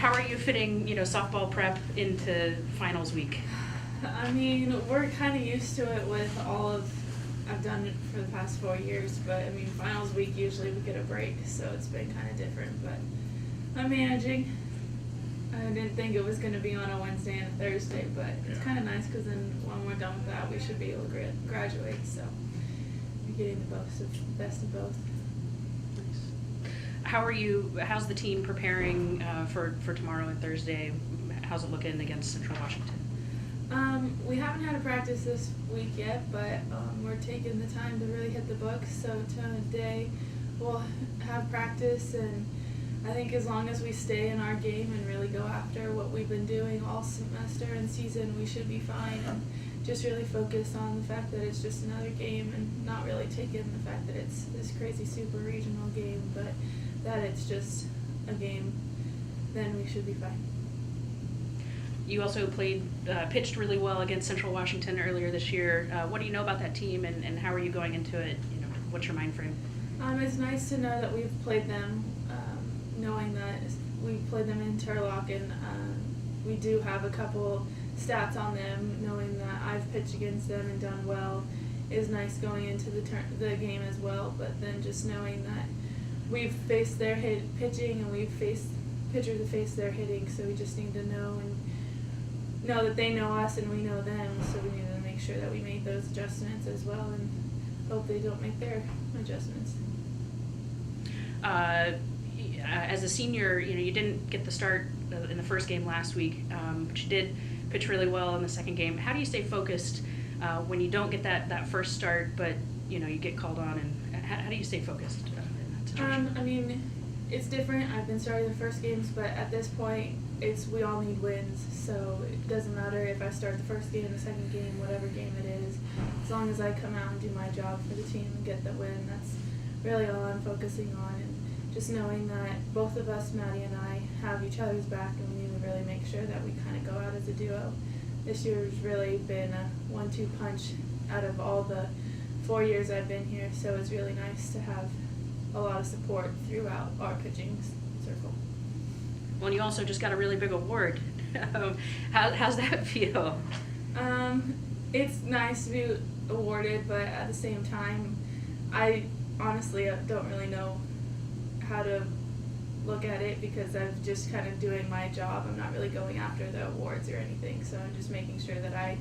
How are you fitting, softball prep into finals week? I mean, we're kind of used to it with I've done it for the past 4 years, but I mean, finals week usually we get a break, so it's been kind of different, but I'm managing. I didn't think it was going to be on a Wednesday and a Thursday, but it's kind of nice because then when we're done with that, we should be able to graduate, so we're getting the best of both. How's the team preparing for tomorrow and Thursday? How's it looking against Central Washington? We haven't had a practice this week yet, but we're taking the time to really hit the books. So today we'll have practice, and I think as long as we stay in our game and really go after what we've been doing all semester and season, we should be fine. And just really focus on the fact that it's just another game and not really take in the fact that it's this crazy super regional game, but that it's just a game, then we should be fine. You also pitched really well against Central Washington earlier this year. What do you know about that team, and how are you going into it? What's your mind frame? It's nice to know that we've played them, knowing that we've played them in Turlock, we do have a couple stats on them, knowing that I've pitched against them and done well is nice going into the game as well, but then just knowing that we've faced their pitching and we've faced pitchers that face their hitting, so we just need to know that they know us and we know them, so we need to make sure that we make those adjustments as well and hope they don't make their adjustments. As a senior, you didn't get the start in the first game last week, but you did pitch really well in the second game. How do you stay focused when you don't get that first start, but you get called on, and how do you stay focused in that situation? I mean, it's different. I've been starting the first games, but at this point, we all need wins, so it doesn't matter if I start the first game, the second game, whatever game it is. As long as I come out and do my job for the team and get the win, that's really all I'm focusing on. And just knowing that both of us, Maddie and I, have each other's back, and we need to really make sure that we kind of go out as a duo. This year's really been a 1-2 punch out of all the 4 years I've been here, so it's really nice to have a lot of support throughout our pitching circle. Well, and you also just got a really big award. How's that feel? It's nice to be awarded, but at the same time, I honestly don't really know how to look at it because I'm just kind of doing my job. I'm not really going after the awards or anything, so I'm just making sure that I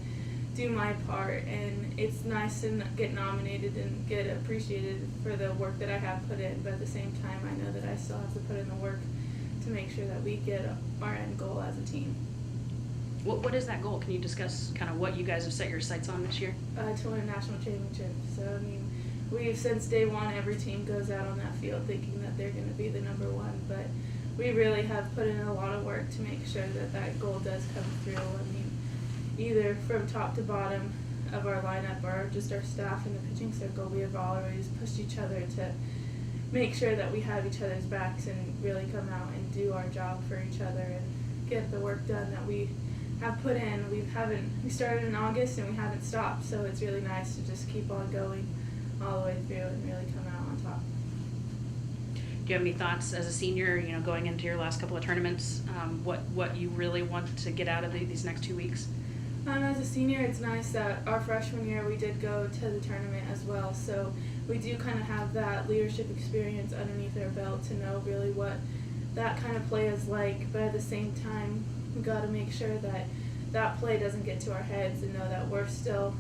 do my part, and it's nice to get nominated and get appreciated for the work that I have put in, but at the same time I know that I still have to put in the work to make sure that we get our end goal as a team. What is that goal? Can you discuss kind of what you guys have set your sights on this year? To win a national championship. So I mean, we've since day one, every team goes out on that field thinking that they're going to be the number one, but we really have put in a lot of work to make sure that that goal does come through. I mean, either from top to bottom of our lineup or just our staff in the pitching circle, we have always pushed each other to make sure that we have each other's backs and really come out and do our job for each other and get the work done that we have put in. We started in August and we haven't stopped, so it's really nice to just keep on going all the way through and really come out on top. Do you have any thoughts as a senior, going into your last couple of tournaments, what you really want to get out of these next 2 weeks? As a senior, it's nice that our freshman year we did go to the tournament as well, so we do kind of have that leadership experience underneath our belt to know really what that kind of play is like, but at the same time we got to make sure that that play doesn't get to our heads and know that we're still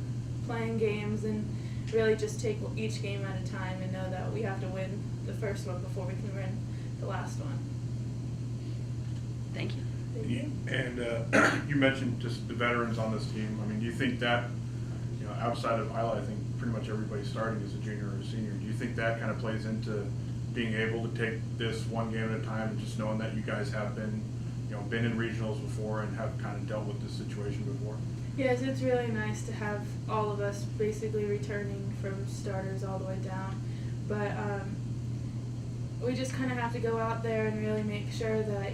playing games and really just take each game at a time and know that we have to win the first one before we can win the last one. Thank you. And you mentioned just the veterans on this team. I mean, do you think that, outside of Isla, I think pretty much everybody's starting as a junior or a senior. Do you think that kind of plays into being able to take this one game at a time and just knowing that you guys have been in regionals before and have kind of dealt with this situation before? Yes, it's really nice to have all of us basically returning from starters all the way down. But we just kind of have to go out there and really make sure that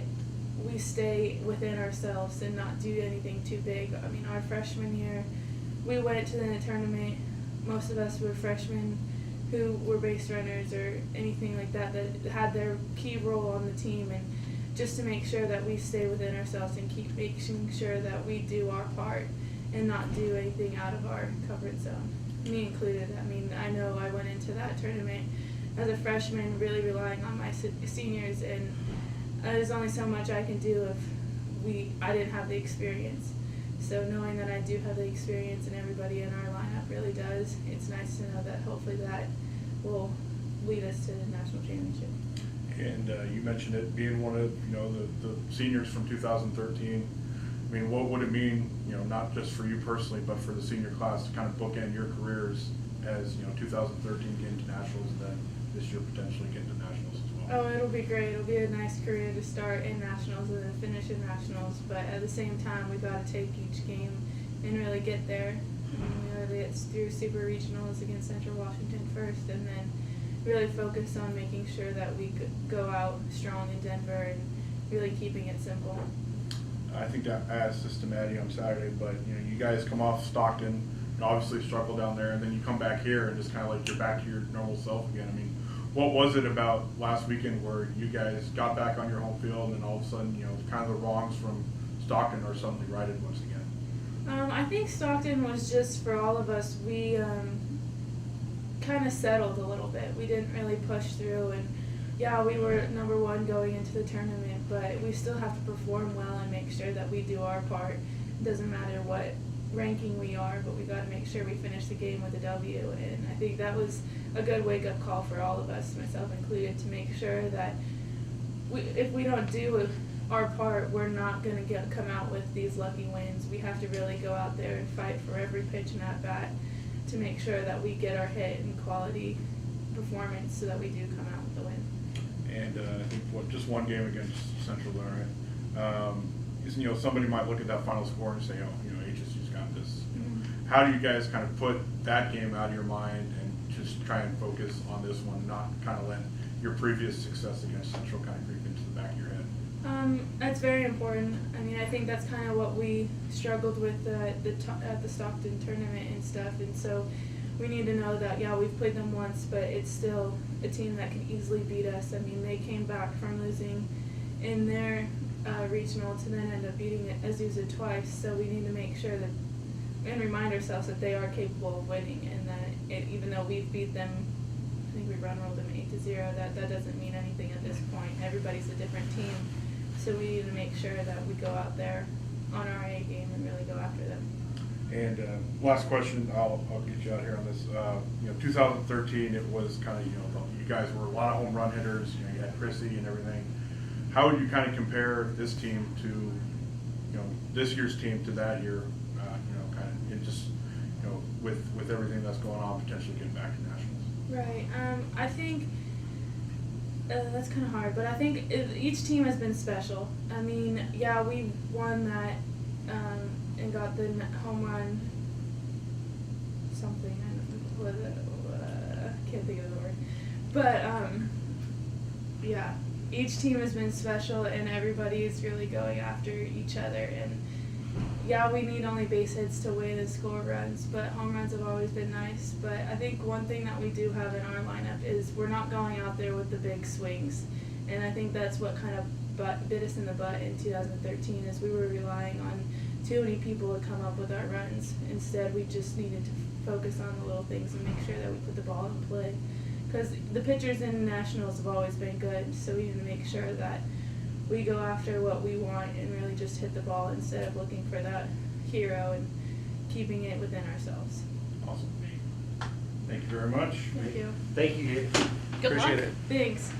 we stay within ourselves and not do anything too big. I mean, our freshman year, we went to the tournament. Most of us were freshmen who were base runners or anything like that had their key role on the team, and just to make sure that we stay within ourselves and keep making sure that we do our part and not do anything out of our comfort zone, me included. I mean, I know I went into that tournament as a freshman really relying on my seniors, and there's only so much I can do if I didn't have the experience. So knowing that I do have the experience and everybody in our lineup really does, it's nice to know that hopefully that will lead us to the national championship. And you mentioned it being one of the seniors from 2013. I mean, what would it mean, not just for you personally, but for the senior class to kind of bookend your careers as 2013 getting to nationals, and then this year potentially getting to nationals as well? Oh, it'll be great. It'll be a nice career to start in nationals and then finish in nationals. But at the same time, we've got to take each game and really get there. It's through super regionals against Central Washington first, and then really focus on making sure that we go out strong in Denver and really keeping it simple. I think I asked this to Maddie on Saturday, but you guys come off Stockton and obviously struggle down there, and then you come back here and just kind of like you're back to your normal self again. I mean, what was it about last weekend where you guys got back on your home field and all of a sudden, kind of the wrongs from Stockton are suddenly righted once again? I think Stockton was just for all of us. We kind of settled a little bit. We didn't really push through, and yeah, we were number one going into the tournament, but we still have to perform well and make sure that we do our part. It doesn't matter what ranking we are, but we got to make sure we finish the game with a W, and I think that was a good wake-up call for all of us, myself included, to make sure that if we don't do our part, we're not going to come out with these lucky wins. We have to really go out there and fight for every pitch and at bat to make sure that we get our hit and quality performance so that we do come out with the win. And I think just one game against Central there, right? Somebody might look at that final score and say, HSU's got this. Mm-hmm. How do you guys kind of put that game out of your mind and just try and focus on this one, not kind of let your previous success against Central kind of creep into the back of your head? That's very important. I mean, I think that's kind of what we struggled with at the Stockton tournament and stuff, and so we need to know that, yeah, we've played them once, but it's still a team that can easily beat us. I mean, they came back from losing in their regional to then end up beating Azusa twice, so we need to make sure that and remind ourselves that they are capable of winning, and that even though we've beat them, I think we run-rolled them 8-0, that doesn't mean anything at this point. Everybody's a different team, so we need to make sure that we go out there on our A game and really go after them. And last question, I'll get you out here on this. 2013, it was kind of, you guys were a lot of home run hitters. You had Chrissy and everything. How would you kind of compare this team to, this year's team to that year? Kind of it just, with everything that's going on, potentially getting back to nationals. Right. I think that's kind of hard, but I think each team has been special. I mean, yeah, we won that and got the home run something. I can't think of the word. But yeah, each team has been special, and everybody is really going after each other. And yeah, we need only base hits to win and score runs, but home runs have always been nice. But I think one thing that we do have in our lineup is we're not going out there with the big swings. And I think that's what kind of bit us in the butt in 2013, is we were relying on too many people to come up with our runs. Instead, we just needed to focus on the little things and make sure that we put the ball in play. Because the pitchers in nationals have always been good, so we need to make sure that we go after what we want and really just hit the ball instead of looking for that hero and keeping it within ourselves. Awesome. Thank you very much. Thank you. Thank you. Good Appreciate luck. it. Thanks.